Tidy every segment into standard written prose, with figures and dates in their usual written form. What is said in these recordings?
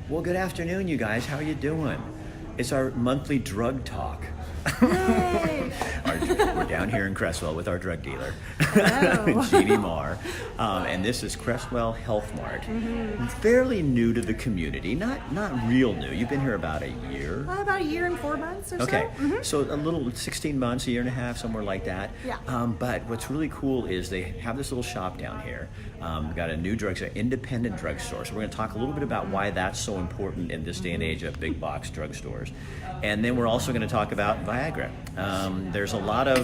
Well, good afternoon, you guys. How are you doing? It's our monthly drug talk. Yay! We're down here in Creswell with our drug dealer, Hello. Genie Mar, and this is Creswell Health Mart. Mm-hmm. Fairly new to the community, not real new. You've been here about a year. About a year and 4 months or Okay, so. Mm-hmm. so a little 16 months, a year and a half, somewhere like that. Yeah. But what's really cool is they have this little shop down here. Got a new drugstore, independent drugstore. So we're going to talk a little bit about why that's so important in this day and age of big box drugstores, and then we're also going to talk about Viagra. There's a lot of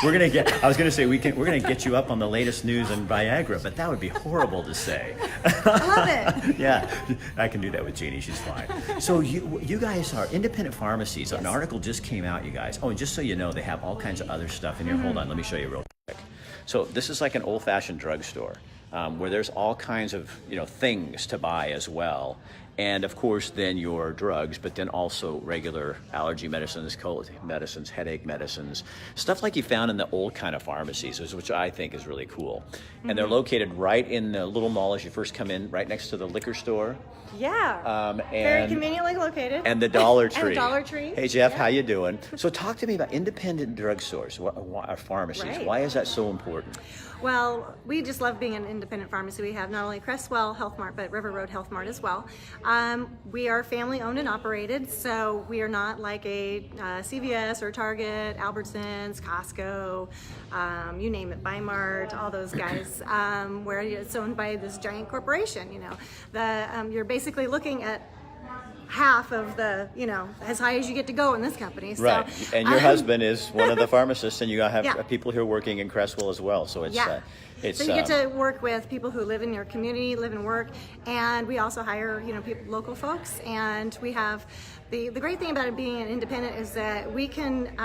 we're gonna get. I was gonna say we're gonna get you up on the latest news on Viagra, but that would be horrible to say. I love it. Yeah, I can do that with Jeannie. She's fine. So you guys are independent pharmacies. An article just came out, you guys. Oh, and just so you know, they have all kinds of other stuff in here. Hold on, let me show you real quick. So this is like an old-fashioned drugstore where there's all kinds of things to buy as well. And of course, then your drugs, but then also regular allergy medicines, cold medicines, headache medicines, stuff like you found in the old kind of pharmacies, which I think is really cool. And they're located right in the little mall as you first come in, right next to the liquor store. Yeah. Very conveniently located. And the Dollar Tree. And the Dollar Tree. Hey Jeff, how you doing? So talk to me about independent drugstores, pharmacies. Right. Why is that so important? Well, we just love being an independent pharmacy. We have not only Creswell Health Mart, but River Road Health Mart as well. We are family owned and operated, so we are not like a CVS or Target, Albertsons, Costco, you name it, Mart, all those guys, where it's owned by this giant corporation. You're basically looking at half of the, as high as you get to go in this company. So, right, and your husband is one of the pharmacists, and you have Yeah. people here working in Creswell as well. So it's so you get to work with people who live in your community, live and work, and we also hire local folks. And we have the great thing about it being an independent is that we can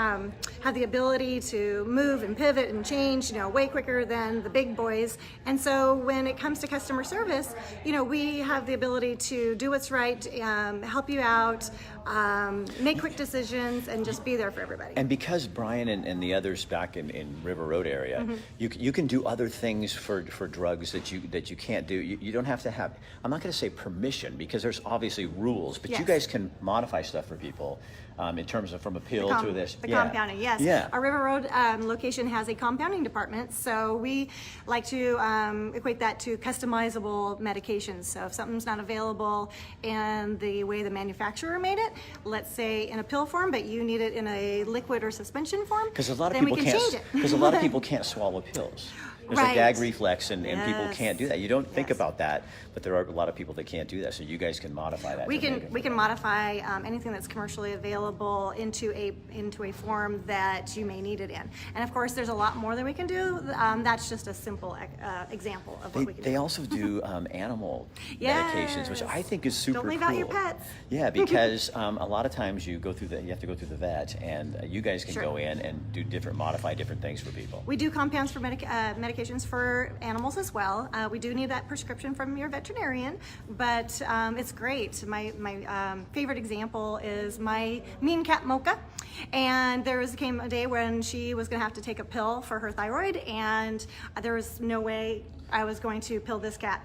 have the ability to move and pivot and change, way quicker than the big boys. And so when it comes to customer service, we have the ability to do what's right, help you out, make quick decisions, and just be there for everybody. And because Brian and the others back in River Road area, you can do other things for drugs that you can't do. You don't have to have, I'm not going to say permission, because there's obviously rules, but you guys can modify stuff for people in terms of from a pill to this. Compounding, yes. Yeah. Our River Road location has a compounding department, so we like to equate that to customizable medications. So if something's not available in the way the manufacturer made it, let's say in a pill form, but you need it in a liquid or suspension form, Because a lot of then people we can change it. Because a lot of people can't swallow pills. There's a Right. gag reflex, and people Yes. can't do that. You don't think Yes. about that, but there are a lot of people that can't do that. So you guys can modify that. We to make it can modify anything that's commercially available into a form that you may need it in. And of course, there's a lot more that we can do. That's just a simple example of what we can do. They also do animal Yes. medications, which I think is super cool. Don't leave out your pets. Yeah, because a lot of times you have to go through the vet, and you guys can Sure. go in and modify different things for people. We do compounds for medications for animals as well. We do need that prescription from your veterinarian, but it's great. My favorite example is my mean cat Mocha, and came a day when she was going to have to take a pill for her thyroid, and there was no way I was going to pill this cat.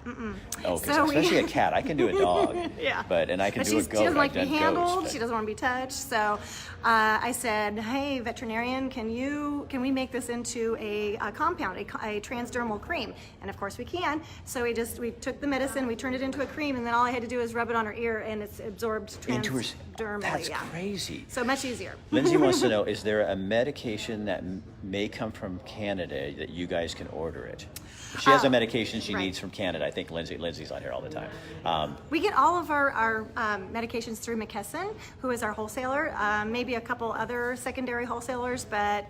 Oh, especially a cat. I can do a dog. Yeah. And I can do a goat. She doesn't like to I've be done handled. goats, She doesn't want to be touched. So I said, hey, veterinarian, can we make this into a compound, a transdermal cream? And of course we can. So we took the medicine, we turned it into a cream, and then all I had to do is rub it on her ear, and it's absorbed transdermally. That's crazy. So much easier. Lindsay wants to know, is there a medication that may come from Canada that you guys can order it? She has a medication she needs from Canada. I think Lindsay's on here all the time. We get all of our medications through McKesson, who is our wholesaler. Maybe a couple other secondary wholesalers, but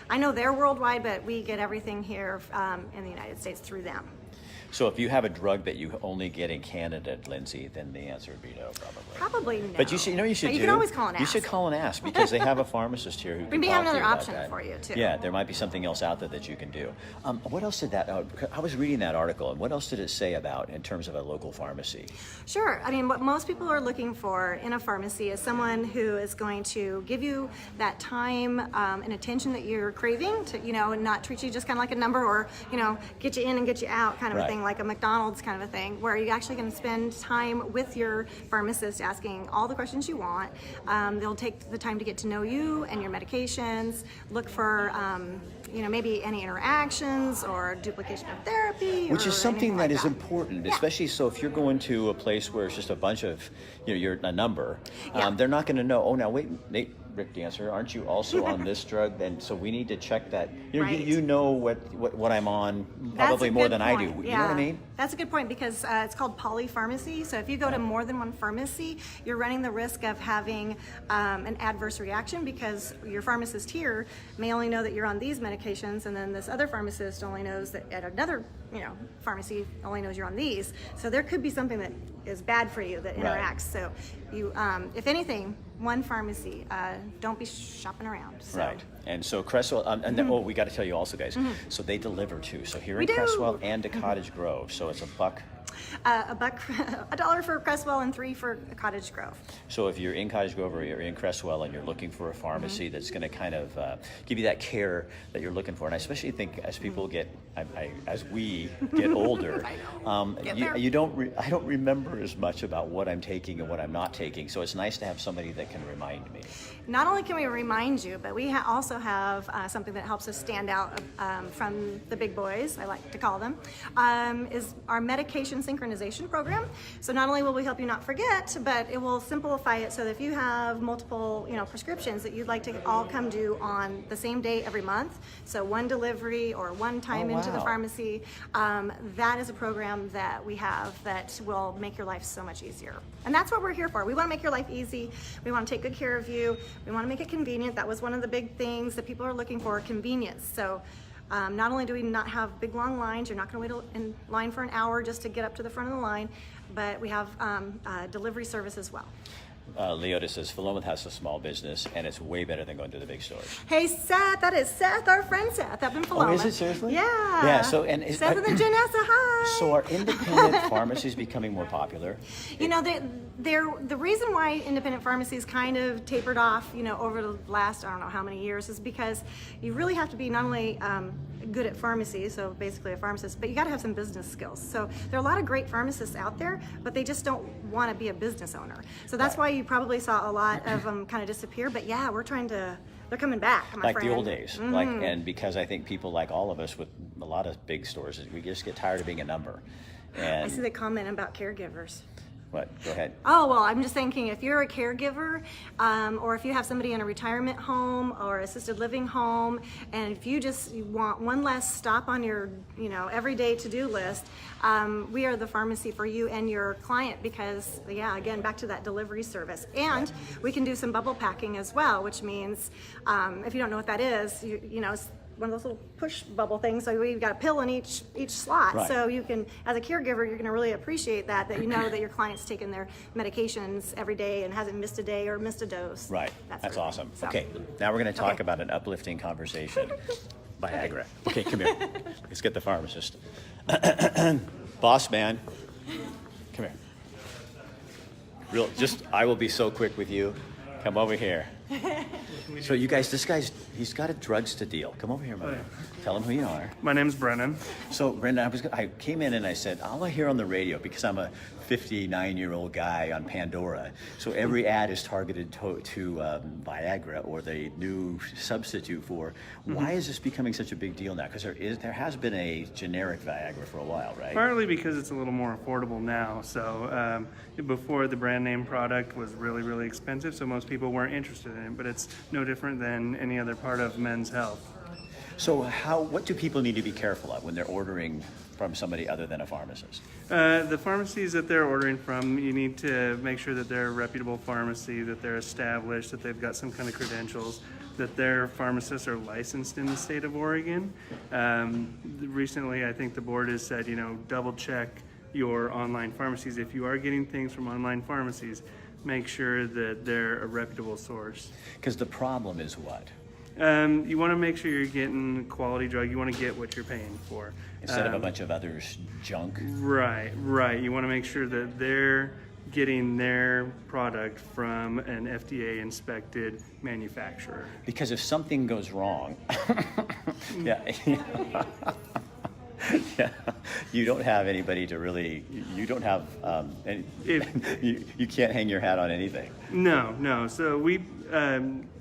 I know they're worldwide, but we get everything here in the United States through them. So if you have a drug that you only get in Canada, Lindsay, then the answer would be no, probably. Probably no. But you should But you can always call and ask. You should call and ask, because they have a pharmacist here who can We talk have to you another about option that. for you, too. Yeah, there might be something else out there that you can do. What else did that? I was reading that article, and what else did it say about in terms of a local pharmacy? Sure. I mean, what most people are looking for in a pharmacy is someone who is going to give you that time and attention that you're craving to, and not treat you just kind of like a number, or, get you in and get you out kind of a thing like a McDonald's kind of a thing, where you're actually going to spend time with your pharmacist asking all the questions you want. They'll take the time to get to know you and your medications, look for maybe any interactions or duplication of therapy. Which is something that is important, Yeah. especially so if you're going to a place where it's just a bunch of, you're a number, Yeah. they're not going to know, oh, now wait, Nate, Rick Dancer, aren't you also on this drug? And so we need to check that. Right. You know what I'm on probably That's a more good than I do. point. You know what I mean? That's a good point, because it's called polypharmacy. So if you go to more than one pharmacy, you're running the risk of having an adverse reaction, because your pharmacist here may only know that you're on these medications, and then this other pharmacist only knows that at another pharmacy only knows you're on these. So there could be something that is bad for you that interacts. Right. So you, if anything, one pharmacy, don't be shopping around. So. Right. And so Creswell, and then, we got to tell you also, guys, so they deliver too. So here We in do. Creswell and to Cottage Grove. So it's $1. $1 for Creswell and $3 for Cottage Grove. So if you're in Cottage Grove or you're in Creswell and you're looking for a pharmacy that's going to kind of give you that care that you're looking for, and I especially think as people get, as we get older, I don't remember as much about what I'm taking and what I'm not taking. So it's nice to have somebody that can remind me. Not only can we remind you, but we also have something that helps us stand out from the big boys, I like to call them, is our medication synchronization program. So not only will we help you not forget, but it will simplify it so that if you have multiple prescriptions that you'd like to all come due on the same day every month, so one delivery or one time into the wow. pharmacy, that is a program that we have that will make your life so much easier. And that's what we're here for. We want to make your life easy. We want to take good care of you. We want to make it convenient. That was one of the big things that people are looking for, convenience. So not only do we not have big long lines, you're not going to wait in line for an hour just to get up to the front of the line, but we have delivery service as well. Leota says, Philomath has a small business, and it's way better than going to the big stores. Hey, Seth, that is Seth, our friend Seth up in Philomath. Oh, is it seriously? Yeah. Yeah, so, Seth and Janessa, hi. So are independent pharmacies becoming more popular? The reason why independent pharmacies kind of tapered off, over the last, I don't know how many years, is because you really have to be not only good at pharmacy, so basically a pharmacist, but you got to have some business skills. So there are a lot of great pharmacists out there, but they just don't want to be a business owner. So that's why you probably saw a lot of them kind of disappear. But yeah, they're coming back, my like friend. the old days. And because I think people like all of us with a lot of big stores, we just get tired of being a number. And I see the comment about caregivers. What? Go ahead. Oh, well, I'm just thinking if you're a caregiver, or if you have somebody in a retirement home or assisted living home, and if you just want one less stop on your, everyday to-do list, we are the pharmacy for you and your client because, yeah, again, back to that delivery service. And we can do some bubble packing as well, which means, if you don't know what that is, it's one of those little push bubble things. So we've got a pill in each slot. Right. So you can, as a caregiver, you're going to really appreciate that you know that your client's taking their medications every day and hasn't missed a day or missed a dose. Right. That's awesome. So. Okay, now we're going to talk about an uplifting conversation. Viagra. Okay, come here. Let's get the pharmacist. Boss man, come here. I will be so quick with you. Come over here. So you guys, he's got a drugs to deal. Come over here, man. Tell him who you are. My name's Brennan. So Brendan, I came in and I said, I'll hear on the radio because I'm a 59-year-old guy on Pandora. So every ad is targeted to Viagra or the new substitute for. Why is this becoming such a big deal now? Because there has been a generic Viagra for a while, right? Partly because it's a little more affordable now. So before, the brand name product was really, really expensive, so most people weren't interested in it. But it's no different than any other part of men's health. So what do people need to be careful of when they're ordering from somebody other than a pharmacist? The pharmacies that they're ordering from, you need to make sure that they're a reputable pharmacy, that they're established, that they've got some kind of credentials, that their pharmacists are licensed in the state of Oregon. Recently, I think the board has said, double check your online pharmacies. If you are getting things from online pharmacies, make sure that they're a reputable source. Because the problem is what? You want to make sure you're getting quality drug. You want to get what you're paying for. Instead of a bunch of other junk? Right. You want to make sure that they're getting their product from an FDA-inspected manufacturer. Because if something goes wrong, yeah. Yeah, you don't have anybody to really. You don't have. You can't hang your hat on anything. No. So we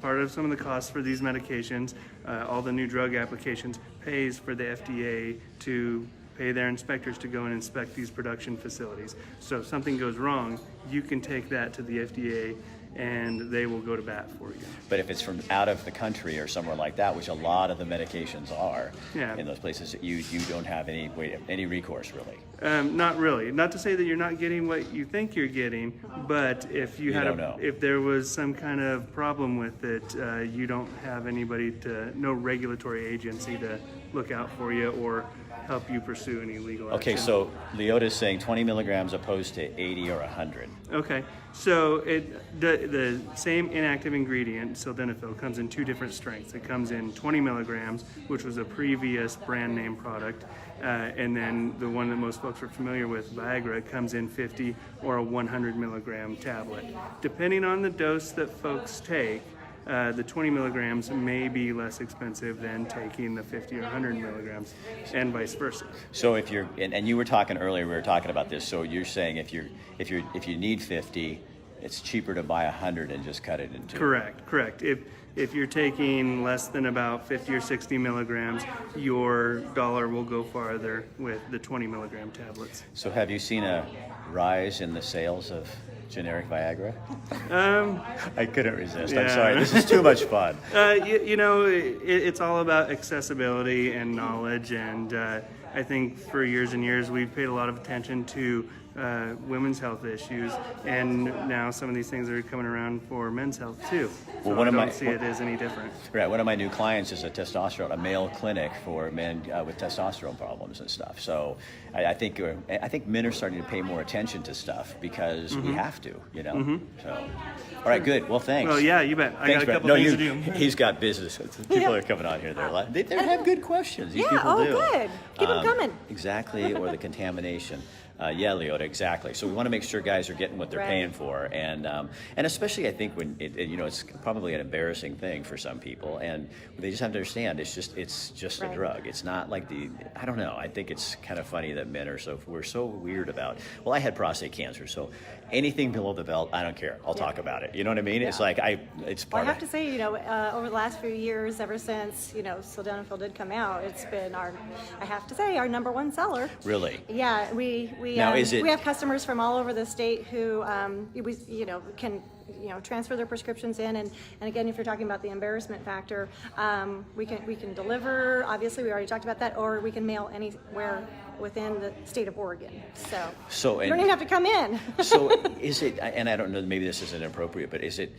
part of some of the costs for these medications, all the new drug applications, pays for the FDA to pay their inspectors to go and inspect these production facilities. So if something goes wrong, you can take that to the FDA and they will go to bat for you. But if it's from out of the country or somewhere like that, which a lot of the medications are, in those places, you don't have any recourse really. Not really. Not to say that you're not getting what you think you're getting, but if if there was some kind of problem with it, you don't have anybody no regulatory agency to look out for you or help you pursue any legal action. Okay, so Leota's saying 20 milligrams opposed to 80 or 100. Okay, so the same inactive ingredient, sildenafil, comes in two different strengths. It comes in 20 milligrams, which was a previous brand name product, and then the one that most folks are familiar with, Viagra, comes in 50 or a 100 milligram tablet. Depending on the dose that folks take, the 20 milligrams may be less expensive than taking the 50 or 100 milligrams, and vice versa. So if you're, and you were talking earlier, we were talking about this. So you're saying if you need 50, it's cheaper to buy 100 and just cut it in two. Correct. If you're taking less than about 50 or 60 milligrams, your dollar will go farther with the 20 milligram tablets. So have you seen a rise in the sales of generic Viagra? I couldn't resist. Yeah. I'm sorry. This is too much fun. It's all about accessibility and knowledge, and I think for years and years we've paid a lot of attention to women's health issues, and now some of these things are coming around for men's health too. So Well, I don't see it as any different. Right. One of my new clients is a male clinic for men with testosterone problems and stuff. So I think men are starting to pay more attention to stuff because we have to, So, all right, good. Well, thanks. Well, yeah, you bet. I got a couple things to do. He's got business. People are coming on here. They have good questions. These people do. Good. Keep them coming. Exactly, or the contamination. Yeah, Leota, exactly. So we want to make sure guys are getting what they're paying for, and especially I think when it's probably an embarrassing thing for some people, and they just have to understand it's just a drug. It's not like I don't know. I think it's kind of funny that men we're so weird about. Well, I had prostate cancer, so anything below the belt, I don't care. I'll talk about it. You know what I mean? Yeah. It's like it's part. Well, I have to say, over the last few years, ever since sildenafil did come out, it's been our number one seller. Really? Yeah, we have customers from all over the state who can transfer their prescriptions in, and again, if you're talking about the embarrassment factor, we can deliver. Obviously, we already talked about that, or we can mail anywhere within the state of Oregon. So you don't even have to come in. So is it? And I don't know. Maybe this isn't appropriate, but is it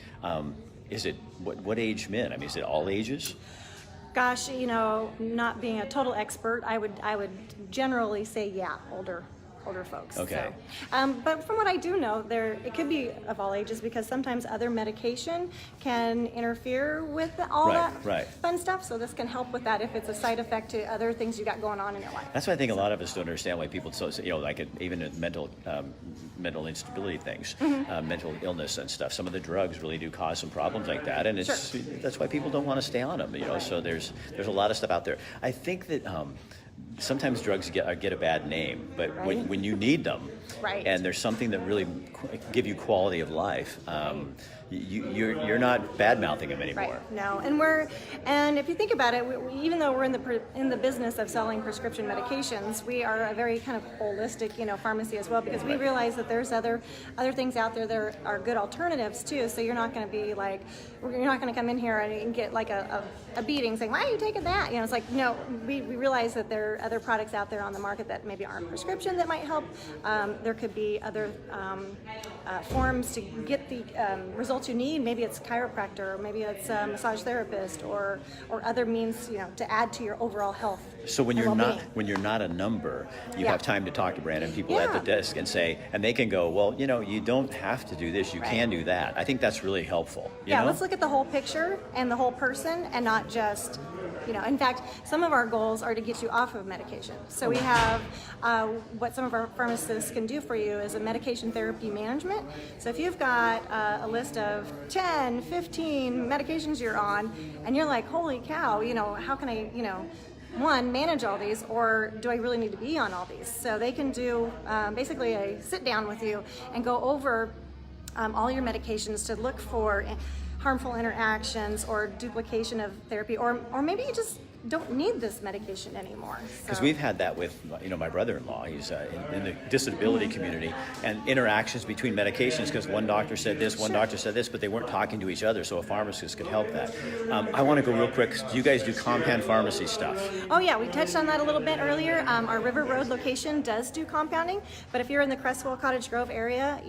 what age men? I mean, is it all ages? Gosh, not being a total expert, I would generally say older folks. Okay. So, but from what I do know, it could be of all ages, because sometimes other medication can interfere with all that fun stuff. So this can help with that if it's a side effect to other things you got going on in your life. That's why I think a lot of us don't understand why people even mental instability things, mental illness and stuff. Some of the drugs really do cause some problems like that, and that's why people don't want to stay on them. So there's a lot of stuff out there. I think that. Sometimes drugs get a bad name, but when you need them, and there's something that really give you quality of life, you're not bad mouthing them anymore. Right. No, and if you think about it, even though we're in the business of selling prescription medications, we are a very kind of holistic, pharmacy as well, because we realize that there's other things out there that are good alternatives too. So you're not going to be like, you're not going to come in here and get like a beating saying, why are you taking that? It's like, no, we realize that there are other products out there on the market that maybe aren't prescription that might help. There could be other forms to get the results you need. Maybe it's chiropractor, or maybe it's a massage therapist, or other means, to add to your overall health. So when you're not a number, you have time to talk to Brandon, people at the desk, and they can go, well, you don't have to do this, you can do that. I think that's really helpful. Let's look at the whole picture and the whole person, and not just, in fact, some of our goals are to get you off of medication. So we have what some of our pharmacists can do for you is a medication therapy management. So if you've got a list of 10, 15 medications you're on, and you're like, holy cow, how can I, one, manage all these, or do I really need to be on all these? So they can do basically a sit down with you and go over all your medications to look for harmful interactions or duplication of therapy, or maybe you just don't need this medication anymore. Because we've had that with, my brother-in-law. He's in the disability community, and interactions between medications, because one doctor said this, one doctor said this, but they weren't talking to each other, so a pharmacist could help that. I want to go real quick. Do you guys do compound pharmacy stuff? Oh yeah, we touched on that a little bit earlier. Our River Road location does do compounding, but if you're in the Creswell Cottage Grove area,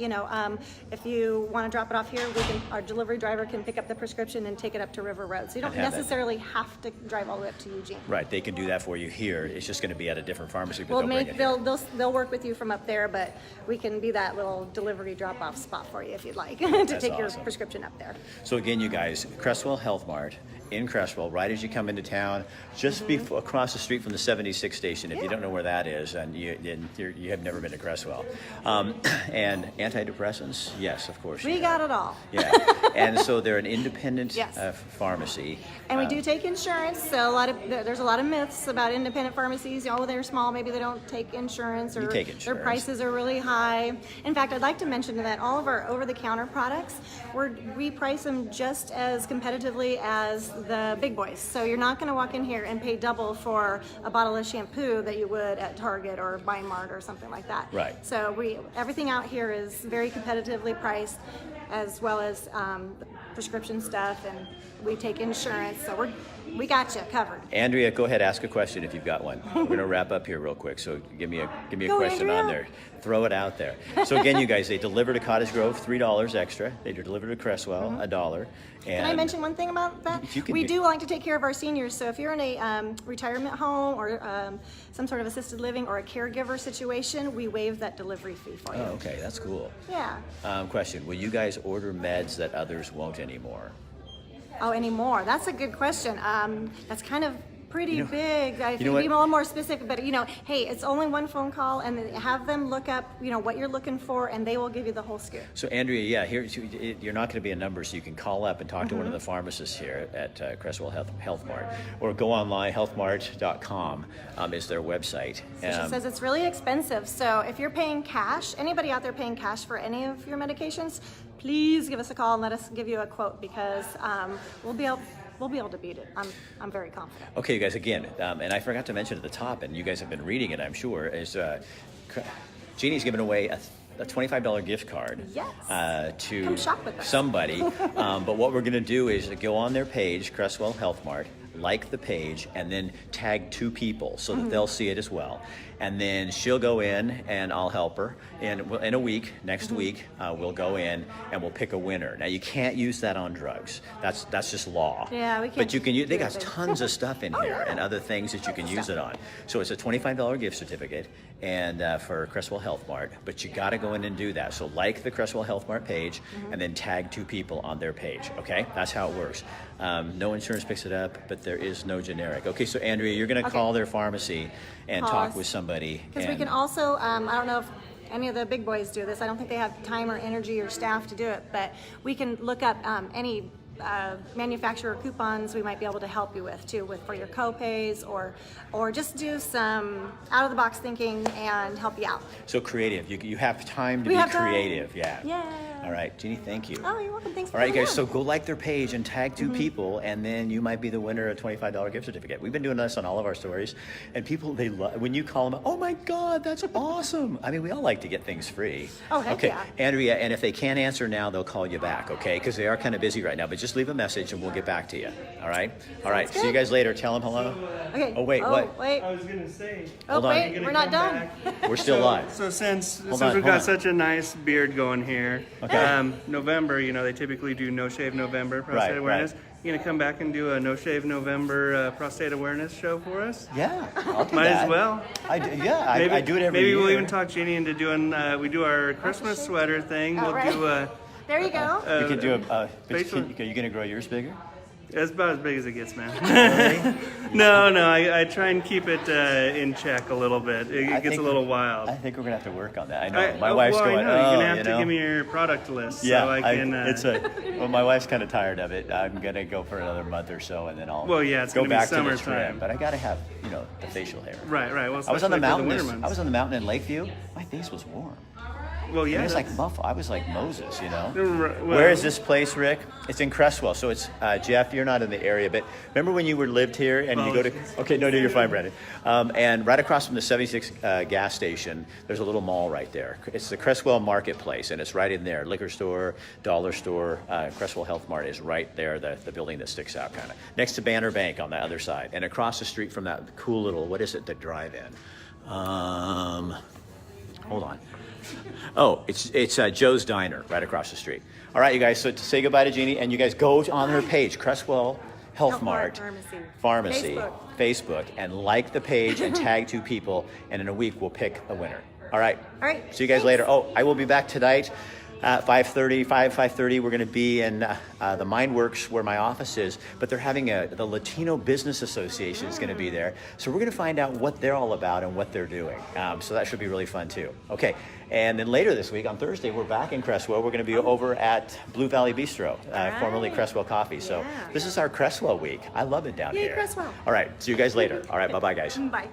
if you want to drop it off here, our delivery driver can pick up the prescription and take it up to River Road. So you don't necessarily have to drive all the way up to Eugene. Right, they can do that for you here. It's just going to be at a different pharmacy, but they'll work with you from up there, but we can be that little delivery drop-off spot for you if you'd like to take your prescription up there. So again, you guys, Creswell Health Mart in Creswell, right as you come into town, just across the street from the 76 station. If you don't know where that is, and you have never been to Creswell. And antidepressants, yes, of course. We got it all. Yeah, and so they're an independent pharmacy. And we do take insurance, so there's a lot of myths about independent pharmacies. Oh, they're small, maybe they don't take insurance, or their prices are really high. In fact, I'd like to mention that all of our over-the-counter products, we price them just as competitively as the big boys. So you're not going to walk in here and pay double for a bottle of shampoo that you would at Target or Mart or something like that. Right. So everything out here is very competitively priced, as well as prescription stuff, and we take insurance, so we got you covered. Andrea, go ahead, ask a question if you've got one. We're going to wrap up here real quick, so give me a question, Andrea, on there. Throw it out there. So again, you guys, they deliver to Cottage Grove, $3 extra. They deliver to Creswell, $1. Can I mention one thing about that? We do like to take care of our seniors, so if you're in a retirement home or some sort of assisted living or a caregiver situation, we waive that delivery fee for you. Oh, okay, that's cool. Yeah. Question, will you guys order meds that others won't anymore? Oh, anymore? That's a good question. That's kind of pretty big. If you what? be a little more specific, but hey, it's only one phone call, and then have them look up, what you're looking for, and they will give you the whole scoop. So Andrea, you're not going to be a number, so you can call up and talk to one of the pharmacists here at Creswell Health Mart, or go online. Healthmart.com is their website. So she says it's really expensive. So if you're paying cash, anybody out there paying cash for any of your medications, please give us a call and let us give you a quote, because we'll be able to beat it. I'm very confident. Okay, you guys, again, and I forgot to mention at the top, and you guys have been reading it, I'm sure, is Genie's giving away a $25 gift card to somebody. But what we're going to do is go on their page, Creswell Health Mart, like the page, and then tag 2 people so that they'll see it as well. And then she'll go in, and I'll help her. And in a week, next week, we'll go in and we'll pick a winner. Now, you can't use that on drugs. That's just law. Yeah, we can't. But you can use. They got tons of stuff in here and other things that you can use it on. So it's a $25 gift certificate, and for Creswell Health Mart. But you got to go in and do that. So like the Creswell Health Mart page, and then tag 2 people on their page. Okay, that's how it works. No insurance picks it up, but there is no generic. Okay, so Andrea, you're going to call their pharmacy and talk with somebody. Because we can also, I don't know if any of the big boys do this. I don't think they have time or energy or staff to do it, but we can look up any manufacturer coupons we might be able to help you with too, for your co-pays, or just do some out-of-the-box thinking and help you out. So creative. You have time to be creative. Yeah. All right, Genie, thank you. Oh, you're welcome. Thanks for All right, guys, so go like their page and tag 2 people, and then you might be the winner of a $25 gift certificate. We've been doing this on all of our stories, and people, they love when you call them, oh my God, that's awesome. I mean, we all like to get things free. Oh, heck okay, yeah. Andrea, and if they can't answer now, they'll call you back, okay? Because they are kind of busy right now, but just leave a message and we'll get back to you. All right? All right, see you guys later. Tell them hello. Okay. Oh, wait, what? Wait. I was gonna say. Hold on. Wait, we're not done. We're still live. So since Hold we've on. got such a nice beard going here, Okay. November, they typically do No Shave November prostate Right, awareness. right. You gonna come back and do a No Shave November prostate awareness show for us? Yeah, I'll do Might that. as well. I do it every year. Maybe we'll even talk Jenny into doing. We do our Christmas sweater thing. We'll do a. There you go. You can do a facial- are you going to grow yours bigger? It's about as big as it gets, man. Really? No, I try and keep it in check a little bit. It I gets a think- little wild. I think we're gonna have to work on that. I know my wife's well, going. I know. Oh, You're gonna have you to know? give me your product list Yeah, so I can. well, my wife's kind of tired of it. I'm gonna go for another month or so, and then I'll Well, yeah, it's go gonna be back to the summertime. trim. But I gotta have the facial hair. Right. Well, I was especially on the for the mountain. winter months. I was on the mountain in Lakeview. My face was warm. Well, yeah. It was like that's- I was like Moses, you know. Well- Where is this place, Rick? It's in Creswell. So it's Jeff. You're not in the area, but remember when you lived here and you go to? Okay, no, you're fine, Brandon. And right across from the 76 gas station, there's a little mall right there. It's the Creswell Marketplace, and it's right in there. Liquor store, dollar store. Creswell Health Mart is right there. The building that sticks out, kind of next to Banner Bank on the other side, and across the street from that cool little what is it? The drive-in. Hold on. Oh, it's Joe's Diner right across the street. All right, you guys. So to say goodbye to Jeannie, and you guys go on her page, Creswell Health Mart Pharmacy, Facebook, and like the page and tag 2 people, and in a week we'll pick a winner. All right. All right. See you guys later. Oh, I will be back tonight. 5:30, we're going to be in the Mindworks where my office is, but they're having the Latino Business Association is going to be there. So we're going to find out what they're all about and what they're doing. So that should be really fun too. Okay, and then later this week on Thursday, we're back in Creswell. We're going to be over at Blue Valley Bistro, formerly Creswell Coffee. So this is our Creswell week. I love it down Yay, here. Creswell. All right, see you guys later. All right, bye-bye, guys. Bye.